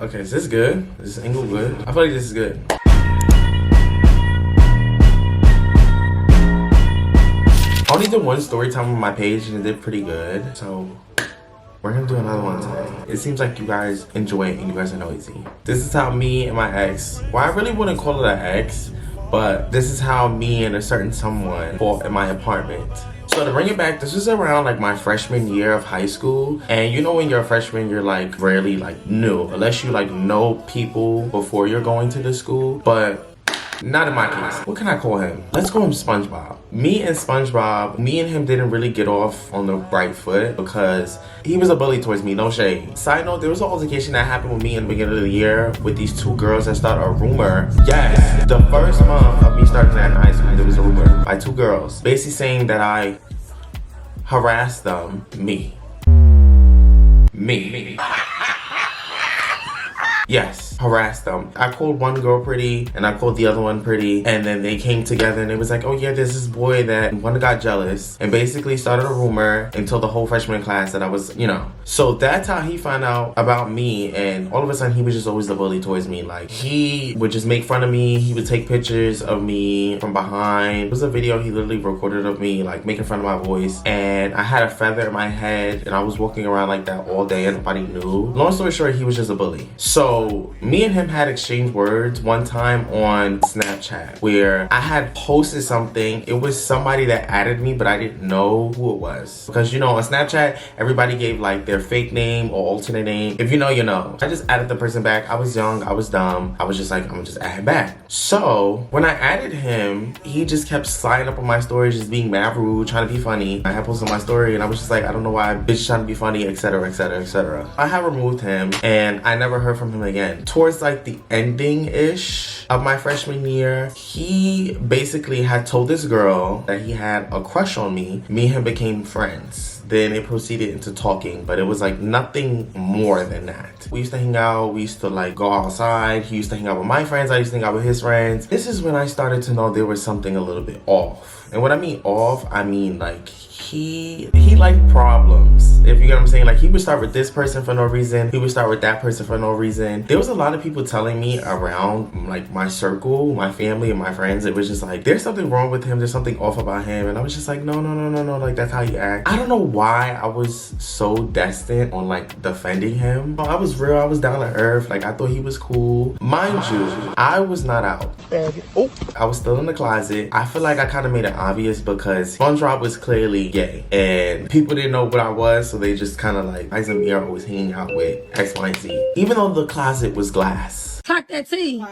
Okay, is this good? Is this angle good? I feel like this is good. I only did one story time on my page and it did pretty good. So we're gonna do another one today. It seems like you guys enjoy it and you guys are noisy. This is how me and my ex, well, I really wouldn't call it an ex, but this is how me and a certain someone fought in my apartment. So to bring it back, this was around like my freshman year of high school. And you know when you're a freshman, you're like rarely like new, unless you like know people before you're going to the school. But not in my case. What can I call him? Let's call him SpongeBob. Me and him didn't really get off on the right foot because he was a bully towards me, no shade. Side note, there was an altercation that happened with me in the beginning of the year with these two girls that started a rumor. Yes, the first month of me starting at high school, there was a rumor by two girls basically saying that I harassed them. Me. Yes, harassed them. I called one girl pretty and I called the other one pretty, and then they came together and it was like, oh yeah, there's this boy that one got jealous and basically started a rumor until the whole freshman class that I was, you know. So that's how he found out about me, and all of a sudden he was just always the bully towards me. Like he would just make fun of me. He would take pictures of me from behind. It was a video he literally recorded of me like making fun of my voice, and I had a feather in my head and I was walking around like that all day and nobody knew. Long story short, he was just a bully. So me and him had exchanged words one time on Snapchat where I had posted something. It was somebody that added me, but I didn't know who it was. Because you know, on Snapchat, everybody gave like their fake name or alternate name. If you know, you know. I just added the person back. I was young, I was dumb. I was just like, I'm gonna just add him back. So when I added him, he just kept sliding up on my stories, just being mad rude, trying to be funny. I had posted my story and I was just like, I don't know why bitch trying to be funny, etc, etc, etc. I had removed him and I never heard from him again. Towards like the ending-ish of my freshman year, he basically had told this girl that he had a crush on me. Me and him became friends. Then it proceeded into talking, but it was like nothing more than that. We used to hang out, we used to like go outside. He used to hang out with my friends, I used to hang out with his friends. This is when I started to know there was something a little bit off. And when I mean off, I mean like he liked problems. If you get what I'm saying, like he would start with this person for no reason. He would start with that person for no reason. There was a lot of people telling me around like my circle, my family and my friends, it was just like, there's something wrong with him. There's something off about him. And I was just like, no, like that's how he acts. I don't know why I was so destined on like defending him. I was real, I was down to earth. Like I thought he was cool. Mind you, I was not out. I was still in the closet. I feel like I kind of made it obvious because SpongeBob was clearly gay and people didn't know what I was, so they just kind of like, Isaac and Mira was hanging out with X, Y, and Z. Even though the closet was glass. Clock that T.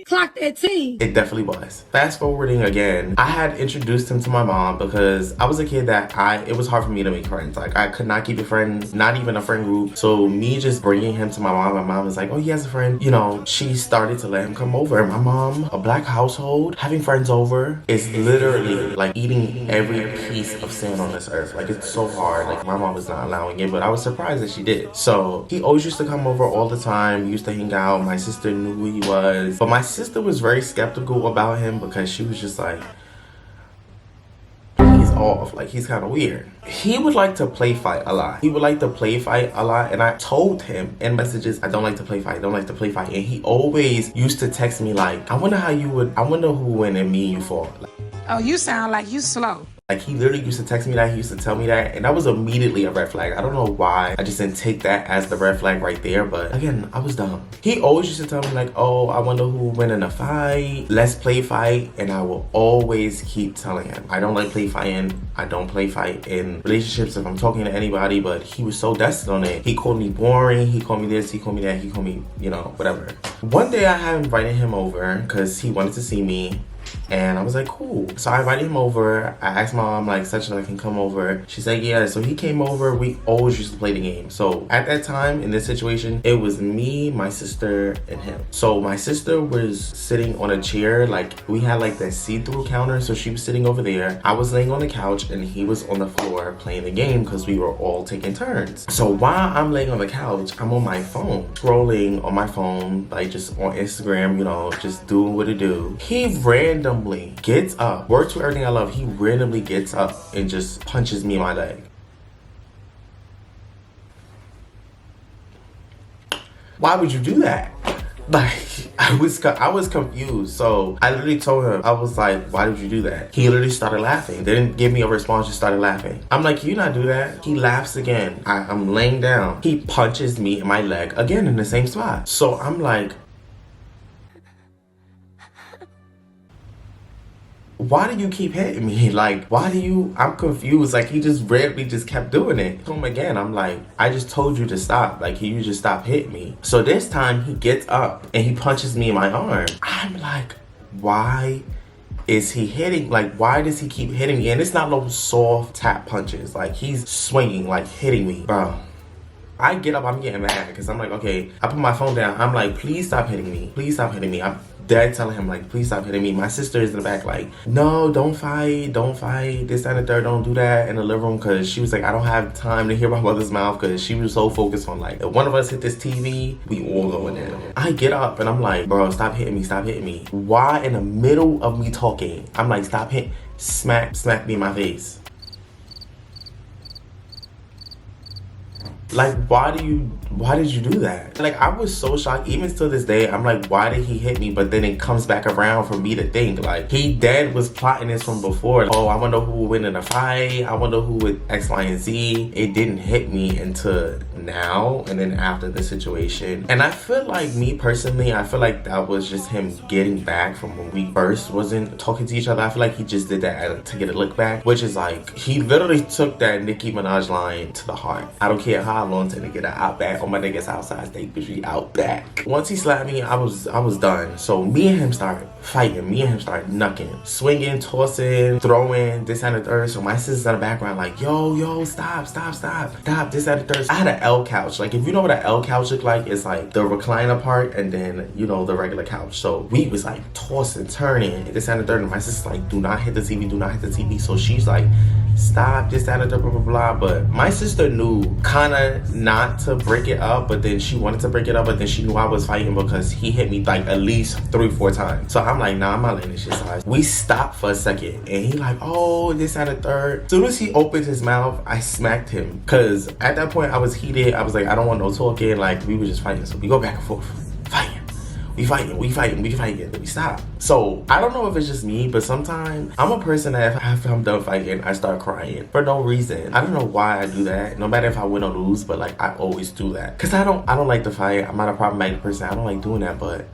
Clock that T. It definitely was. Fast forwarding again, I had introduced him to my mom because I was a kid that it was hard for me to make friends. Like I could not keep a friend, not even a friend group. So me just bringing him to my mom was like, oh, he has a friend. You know, she started to let him come over. My mom, a black household, having friends over is literally like eating every piece of sand on this earth. Like it's so hard. Like my mom was not allowing it, but I was surprised that she did. So he always used to come over all the time. We used to hang out. My sister knew who he was, but my sister was very skeptical about him because she was just like, he's off, like he's kind of weird. He would like to play fight a lot. And I told him in messages, I don't like to play fight, and he always used to text me like, I wonder who would win and me and you fought. Like, Oh, you sound like you slow. like he literally used to text me that, he used to tell me that, and that was immediately a red flag. I don't know why I just didn't take that as the red flag right there, but again, I was dumb. He always used to tell me like, oh, I wonder who will win in a fight, let's play fight, and I will always keep telling him, I don't like play fighting, I don't play fight in relationships if I'm talking to anybody, but he was so destined on it. He called me boring, he called me this, he called me that, he called me, you know, whatever. One day I had invited him over because he wanted to see me. And I was like, cool. So I invited him over. I asked my mom, like, such that I can come over. She said, yeah. So he came over. We always used to play the game. So at that time, in this situation, it was me, my sister, and him. So my sister was sitting on a chair. Like, we had, like, that see-through counter. So she was sitting over there. I was laying on the couch, and he was on the floor playing the game because we were all taking turns. So while I'm laying on the couch, I'm on my phone, scrolling on my phone, like, just on Instagram, you know, just doing what it do. He randomly gets up, works with everything I love, he randomly gets up and just punches me in my leg. Why would you do that? Like, I was confused. So I literally told him, I was like, why did you do that? He literally started laughing. Didn't give me a response, just started laughing. I'm like, you not do that? He laughs again. I'm laying down. He punches me in my leg again in the same spot. So I'm like, why do you keep hitting me? Like, why do you, I'm confused. Like, he just randomly just kept doing it. To him again, I'm like, I just told you to stop. Like, can you just stop hitting me? So this time he gets up and he punches me in my arm. I'm like, why is he hitting? Like, why does he keep hitting me? And it's not no soft tap punches. Like, he's swinging, like hitting me, bro. I get up, I'm getting mad because I'm like, okay, I put my phone down. I'm like, please stop hitting me. Please stop hitting me. I'm dead telling him, like, please stop hitting me. My sister is in the back, like, no, don't fight, this, that, and the third, don't do that in the living room, because she was like, I don't have time to hear my mother's mouth, because she was so focused on, like, if one of us hit this TV, we all going down. I get up and I'm like, bro, stop hitting me, stop hitting me. Why in the middle of me talking, I'm like, stop hitting, smack me in my face. Like, why did you do that? Like, I was so shocked. Even to this day, I'm like, why did he hit me? But then it comes back around for me to think, like, he dead was plotting this from before. Oh, I wonder who would win in a fight. I wonder who would X, Y, and Z. It didn't hit me until now, and then after the situation. And I feel like, me personally, I feel like that was just him getting back from when we first wasn't talking to each other. I feel like he just did that to get a look back, which is like, he literally took that Nicki Minaj line to the heart. I don't care how long to get an out back on my niggas outside state, but you out back. Once he slapped me, I was done. So me and him started fighting. Me and him started knucking, swinging, tossing, throwing, this and the third. So my sister's in the background like, yo, stop, this and the third. I had an L couch. Like, if you know what an L couch look like, it's like the recliner part and then, you know, the regular couch. So we was like tossing, turning, this and the third. And my sister's like, do not hit the TV, do not hit the TV. So she's like, stop, this, that, and the blah, blah, blah. But my sister knew kind of not to break it up, but then she wanted to break it up, but then she knew I was fighting because he hit me like at least 3-4 times. So I'm like, nah, I'm not letting this shit slide. We stopped for a second and he like, oh, this and the third. As soon as he opened his mouth, I smacked him. Because at that point I was heated. I was like, I don't want no talking. Like, we were just fighting. So we go back and forth, fighting. We fighting, then we stop. So I don't know if it's just me, but sometimes I'm a person that if I'm done fighting, I start crying for no reason. I don't know why I do that, no matter if I win or lose, but like, I always do that. Cause I don't like to fight. I'm not a problematic person. I don't like doing that, but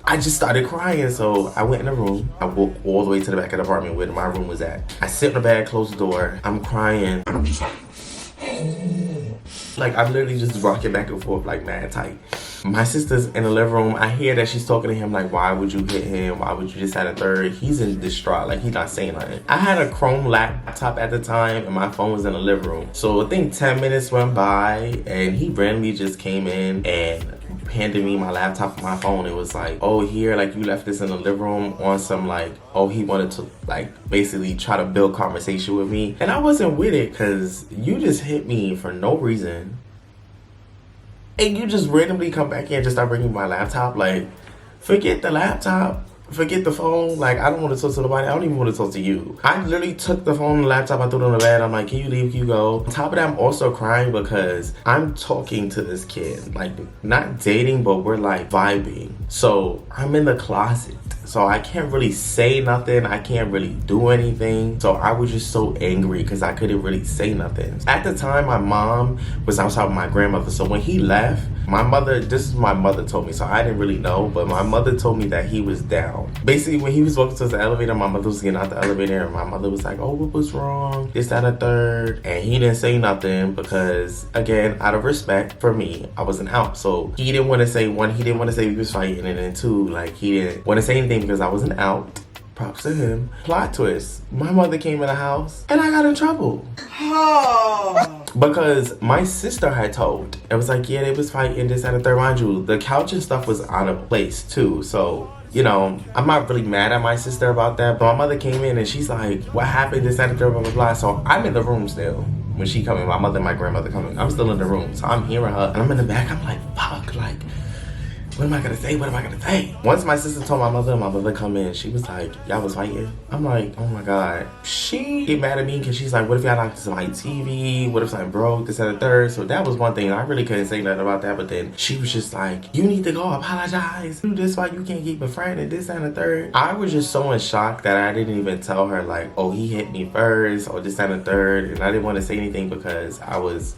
I just started crying. So I went in the room. I walked all the way to the back of the apartment where my room was at. I sit in the bed, close the door. I'm crying. And I'm just like, I'm literally just rocking back and forth like mad tight. My sister's in the living room. I hear that she's talking to him like, why would you hit him? Why would you just have a third? He's in distraught, like he's not saying nothing. I had a Chrome laptop at the time and my phone was in the living room. So I think 10 minutes went by and he randomly just came in and handed me my laptop and my phone. It was like, oh, here, like you left this in the living room on some like, oh, he wanted to like basically try to build conversation with me. And I wasn't with it because you just hit me for no reason. And you just randomly come back here and just start bringing my laptop. Like, forget the laptop. Forget the phone. Like, I don't want to talk to nobody. I don't even want to talk to you. I literally took the phone and the laptop. I threw it on the bed. I'm like, can you leave? Can you go? On top of that, I'm also crying because I'm talking to this kid. Like, not dating, but we're like vibing. So I'm in the closet. So I can't really say nothing. I can't really do anything. So I was just so angry because I couldn't really say nothing. At the time, my mom was outside with my grandmother. So when he left, my mother, this is my mother told me, so I didn't really know, but my mother told me that he was down. Basically, when he was walking to the elevator, my mother was getting out the elevator and my mother was like, oh, what was wrong? This, that, and the third. And he didn't say nothing because, again, out of respect for me, I wasn't out. So he didn't want to say, one, he didn't want to say we was fighting, and then two, like, he didn't want to say anything because I wasn't out. Props to him. Plot twist. My mother came in the house and I got in trouble. Oh. Because my sister had told. It was like, yeah, they was fighting, this, that, and the third. Mind you, the couch and stuff was out of place too. So, you know, I'm not really mad at my sister about that. But my mother came in and she's like, what happened, this, that, and the third, blah, blah, blah. So I'm in the room still. When she come in, my mother and my grandmother come in. I'm still in the room. So I'm hearing her and I'm in the back. I'm like, fuck, like, what am I gonna say? What am I gonna say? Once my sister told my mother come in, she was like, y'all was fighting? I'm like, oh my God. She get mad at me because she's like, what if y'all knocked into my TV? What if something broke? This and the third. So that was one thing. I really couldn't say nothing about that. But then she was just like, you need to go apologize. Do this why you can't keep a friend and this and the third. I was just so in shock that I didn't even tell her like, oh, he hit me first or this and the third. And I didn't want to say anything because I was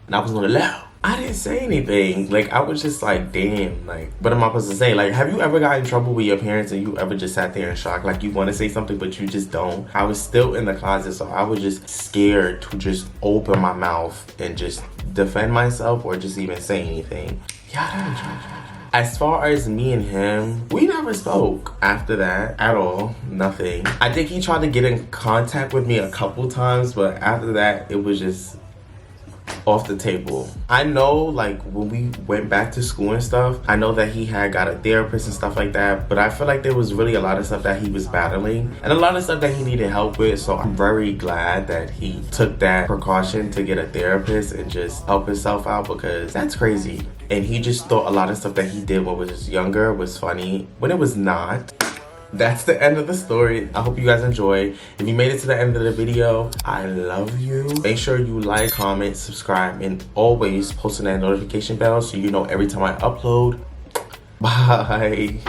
gonna laugh. I didn't say anything. Like, I was just like, damn, like, what am I supposed to say? Like, have you ever got in trouble with your parents and you ever just sat there in shock? Like, you want to say something, but you just don't. I was still in the closet, so I was just scared to just open my mouth and just defend myself or just even say anything. Yeah, as far as me and him, we never spoke after that at all. Nothing. I think he tried to get in contact with me a couple times, but after that, it was just off the table. I know, like, when we went back to school and stuff, I know that he had got a therapist and stuff like that, but I feel like there was really a lot of stuff that he was battling and a lot of stuff that he needed help with. So I'm very glad that he took that precaution to get a therapist and just help himself out, because that's crazy. And he just thought a lot of stuff that he did when he was younger was funny when it was not. That's the end of the story. I hope you guys enjoy. If you made it to the end of the video, I love you. Make sure you like, comment, subscribe, and always post on that notification bell so you know every time I upload. Bye.